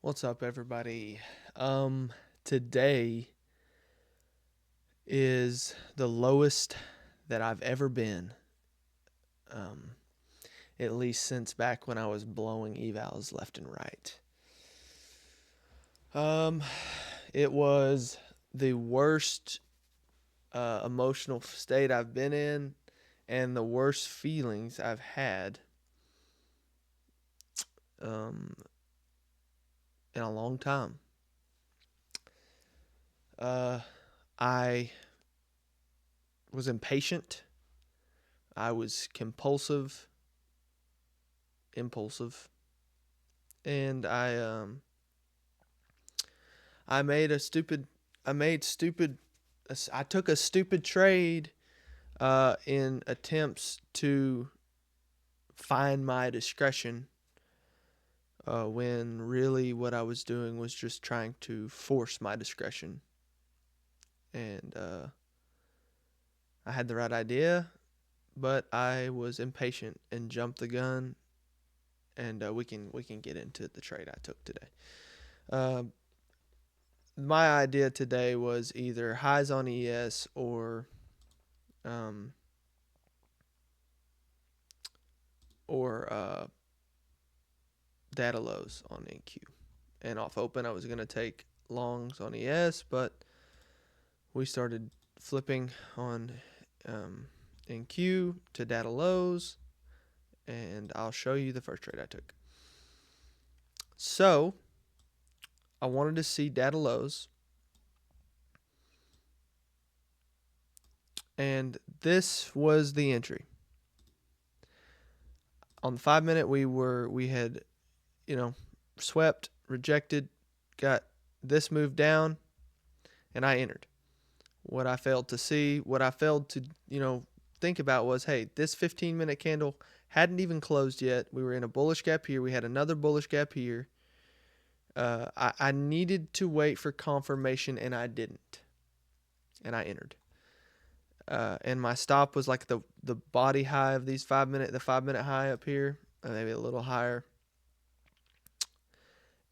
What's up, everybody? Today is the lowest that I've ever been. Um, at least since back when I was blowing evals left and right. Um, it was the worst emotional state I've been in, and the worst feelings I've had um, in a long time. Uh, I was impatient. I was compulsive, impulsive, and I made a stupid I made stupid I took a stupid trade in attempts to find my discretion when really what I was doing was just trying to force my discretion. And I had the right idea, but I was impatient and jumped the gun. And we can get into the trade I took today. Uh, my idea today was either highs on ES um, or data lows on NQ. And off open, I was going to take longs on ES, but we started flipping on NQ to data lows, and I'll show you the first trade I took. So I wanted to see data lows, and this was the entry. On the 5 minute, we had swept, rejected, got this move down, and I entered. What I failed to, think about was, hey, this 15-minute candle hadn't even closed yet. We were in a bullish gap here. We had another bullish gap here. I needed to wait for confirmation, and I didn't. And I entered. And my stop was like the body high of these the 5 minute high up here, maybe a little higher.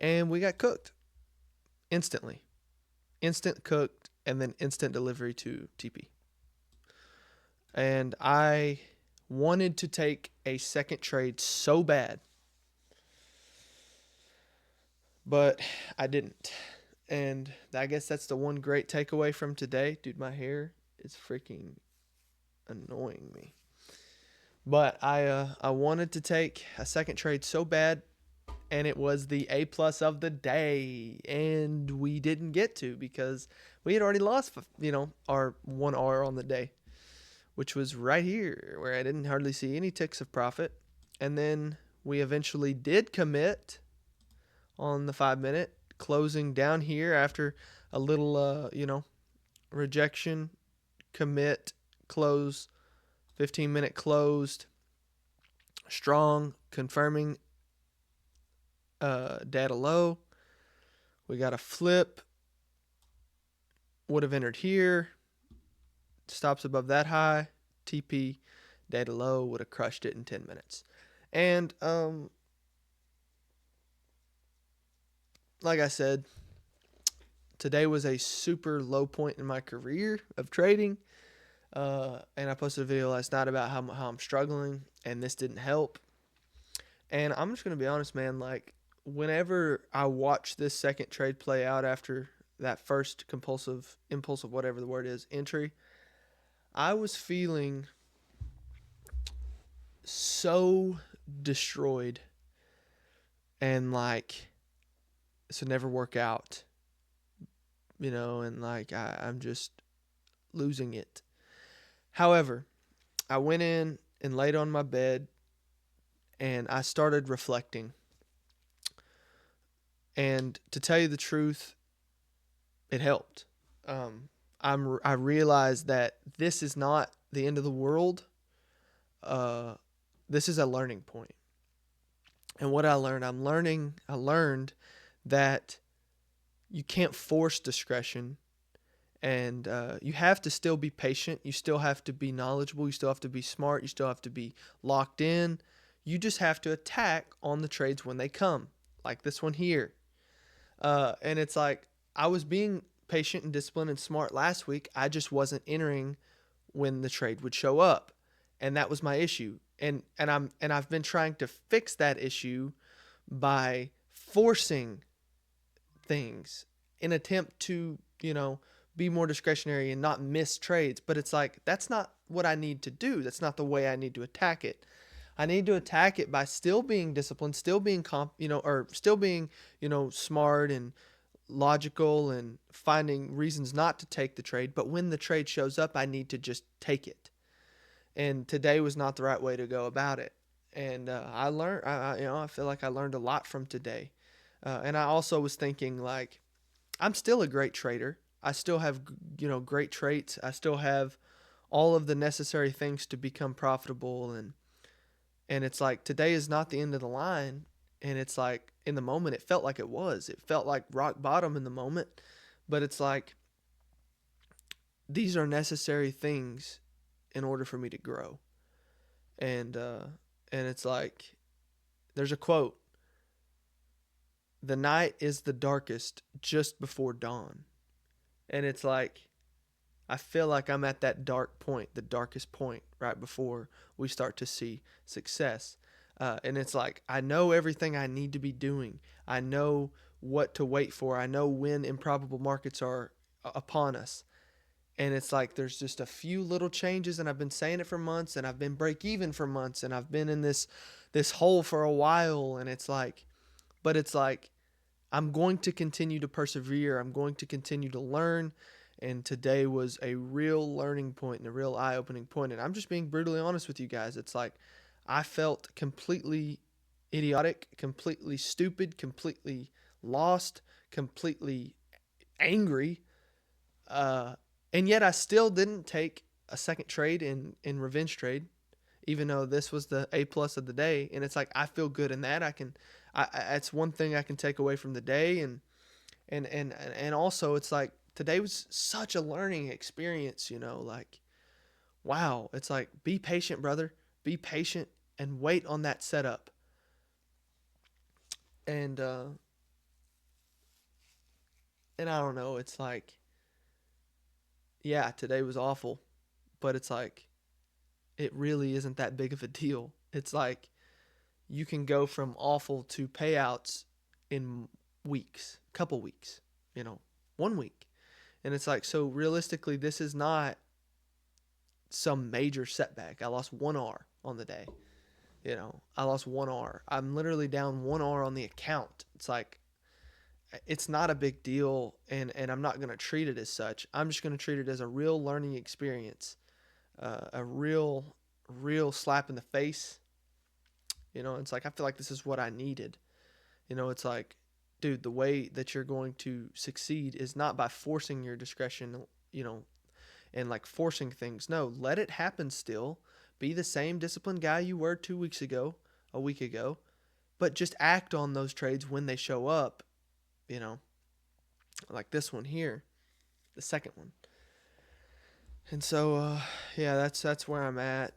And we got cooked instantly. Instant cooked, and then instant delivery to TP. And I wanted to take a second trade so bad, but I didn't. And I guess that's the one great takeaway from today. Dude, my hair is freaking annoying me. But I wanted to take a second trade so bad, and it was the A plus of the day, and we didn't get to because we had already lost our 1R on the day, which was right here where I didn't hardly see any ticks of profit. And then we eventually did commit on the 5 minute, closing down here after a little, rejection, commit, close, 15-minute closed, strong, confirming data low. We got a flip, would have entered here, stops above that high, TP, data low, would have crushed it in 10 minutes. And like I said, today was a super low point in my career of trading. And I posted a video last night about how I'm struggling, and this didn't help. And I'm just going to be honest, man. Like, whenever I watch this second trade play out after that first impulsive, whatever the word is, entry, I was feeling so destroyed and like this would never work out, and like I'm just losing it. However, I went in and laid on my bed and I started reflecting. And to tell you the truth, it helped. I realized that this is not the end of the world. This is a learning point. And what I learned, I learned that you can't force discretion, and you have to still be patient. You still have to be knowledgeable. You still have to be smart. You still have to be locked in. You just have to attack on the trades when they come, like this one here. And it's like I was being patient and disciplined and smart last week. I just wasn't entering when the trade would show up, and that was my issue. And I've been trying to fix that issue by forcing things in attempt to, be more discretionary and not miss trades. But it's like that's not what I need to do. That's not the way I need to attack it. I need to attack it by still being disciplined, still being or still being, smart and logical and finding reasons not to take the trade. But when the trade shows up, I need to just take it. And today was not the right way to go about it. And I learned, I feel like I learned a lot from today. And I also was thinking like, I'm still a great trader. I still have, great traits. I still have all of the necessary things to become profitable. And it's like today is not the end of the line. And it's like in the moment, it felt like it was. It felt like rock bottom in the moment. But it's like these are necessary things in order for me to grow. And it's like there's a quote: "The night is the darkest just before dawn." And it's like I feel like I'm at that dark point, the darkest point right before we start to see success. And it's like I know everything I need to be doing. I know what to wait for. I know when improbable markets are upon us. And it's like there's just a few little changes, and I've been saying it for months, and I've been break even for months, and I've been in this hole for a while. And it's like, but it's like I'm going to continue to persevere. I'm going to continue to learn. And today was a real learning point and a real eye opening point. And I'm just being brutally honest with you guys. It's like I felt completely idiotic, completely stupid, completely lost, completely angry. Uh, and yet I still didn't take a second trade in revenge trade, even though this was the A plus of the day. And it's like I feel good in that. It's one thing I can take away from the day. And also it's like today was such a learning experience. Like wow, it's like be patient, brother, be patient and wait on that setup. And uh and I don't know, it's like yeah, today was awful, but it's like it really isn't that big of a deal. It's like you can go from awful to payouts in weeks, couple weeks, you know, 1 week. And it's like, so realistically, this is not some major setback. I lost 1R on the day. I lost 1R. I'm literally down 1R on the account. It's like, it's not a big deal. And I'm not going to treat it as such. I'm just going to treat it as a real learning experience, a real slap in the face. It's like, I feel like this is what I needed. It's like, dude, the way that you're going to succeed is not by forcing your discretion, you know, and like forcing things. No, let it happen still. Be the same disciplined guy you were 2 weeks ago, a week ago, but just act on those trades when they show up, you know, like this one here, the second one. And so, yeah, that's where I'm at.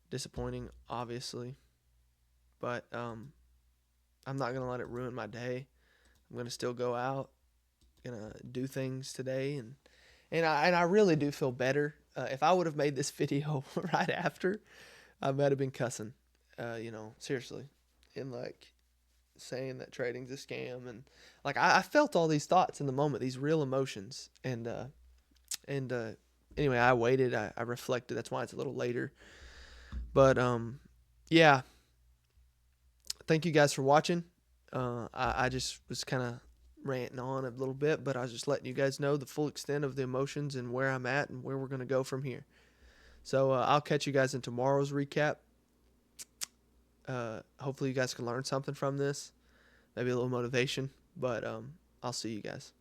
Disappointing, obviously, but I'm not gonna let it ruin my day. I'm gonna still go out, gonna do things today, and I really do feel better. If I would have made this video right after, I might have been cussing, seriously, and like saying that trading's a scam, and like I felt all these thoughts in the moment, these real emotions, and anyway, I waited, I reflected. That's why it's a little later, but yeah. Thank you guys for watching. I just was kind of ranting on a little bit, but I was just letting you guys know the full extent of the emotions and where I'm at and where we're going to go from here. So I'll catch you guys in tomorrow's recap. Hopefully you guys can learn something from this, maybe a little motivation, but I'll see you guys.